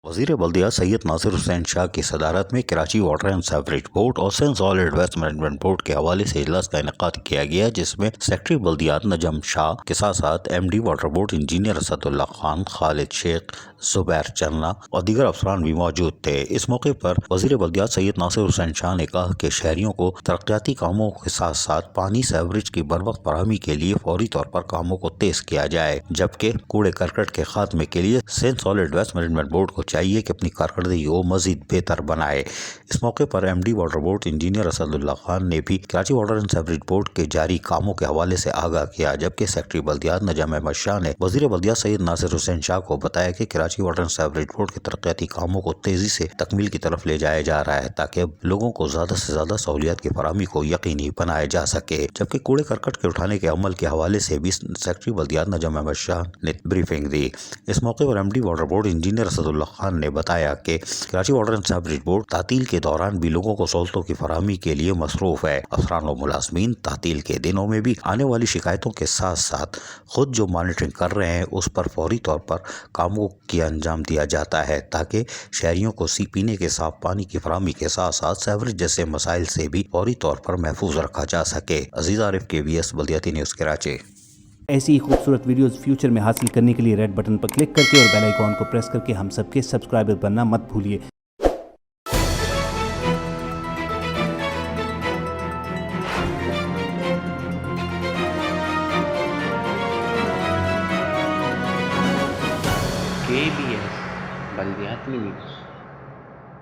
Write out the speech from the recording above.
وزیر بلدیات سید ناصر حسین شاہ کی صدارت میں Karachi water and sewerage board اور سین سالڈ ویسٹ مینجمنٹ بورڈ کے حوالے سے اجلاس کا انعقاد کیا گیا، جس میں سیکرٹری بلدیات نجم شاہ کے ساتھ ساتھ M D water board engineer Asad Ullah Khan, Khalid Sheikh, Zubair چننا اور دیگر افسران بھی موجود تھے۔ اس موقع پر وزیر بلدیات سید ناصر حسین شاہ نے کہا کہ شہریوں کو ترقیاتی کاموں کے ساتھ ساتھ پانی سیوریج کی بروقت فراہمی کے لیے فوری طور پر کاموں کو تیز کیا جائے، جبکہ کوڑے کرکٹ کے خاتمے کے لیے سین سالڈ ویسٹ مینجمنٹ بورڈ کو چاہیے کہ اپنی کارکردگی کو مزید بہتر بنائے۔ اس موقع پر M D water board engineer Asad Ullah Khan نے بھی Karachi water and sewerage board کے جاری کاموں کے حوالے سے آگاہ کیا، جبکہ سیکرٹری بلدیات نجم احمد شاہ نے وزیر بلدیات سید ناصر حسین شاہ کو بتایا کہ Karachi water and sewerage board کے ترقیاتی کاموں کو تیزی سے تکمیل کی طرف لے جایا جا رہا ہے تاکہ لوگوں کو زیادہ سے زیادہ سہولیات کی فراہمی کو یقینی بنایا جا سکے، جبکہ کوڑے کرکٹ کے اٹھانے کے عمل کے حوالے سے بھی سیکرٹری بلدیات نجم احمد شاہ نے بریفنگ دی۔ اس موقع پر M D water board engineer Asad Ullah Khan نے بتایا کہ Karachi water and sewerage board تعطیل کے دوران بھی لوگوں کو سہولتوں کی فراہمی کے لیے مصروف ہے۔ افسران و ملازمین تعطیل کے دنوں میں بھی آنے والی شکایتوں کے ساتھ ساتھ خود جو مانیٹرنگ کر رہے ہیں اس پر فوری طور پر کاموں کی انجام دیا جاتا ہے تاکہ شہریوں کو پینے کے صاف پانی کی فراہمی کے ساتھ ساتھ سیوریج جیسے مسائل سے بھی فوری طور پر محفوظ رکھا جا سکے۔ عزیز عارف، KBS بلدیاتی نیوز کراچی۔ ایسی ہی خوبصورت ویڈیوز فیوچر میں حاصل کرنے کے لیے ریڈ بٹن پر کلک کر کے اور بیل آئیکن کو پریس کر کے ہم سب کے سبسکرائبر بننا مت بھولیے۔ KBS بلدیاتی نیوز۔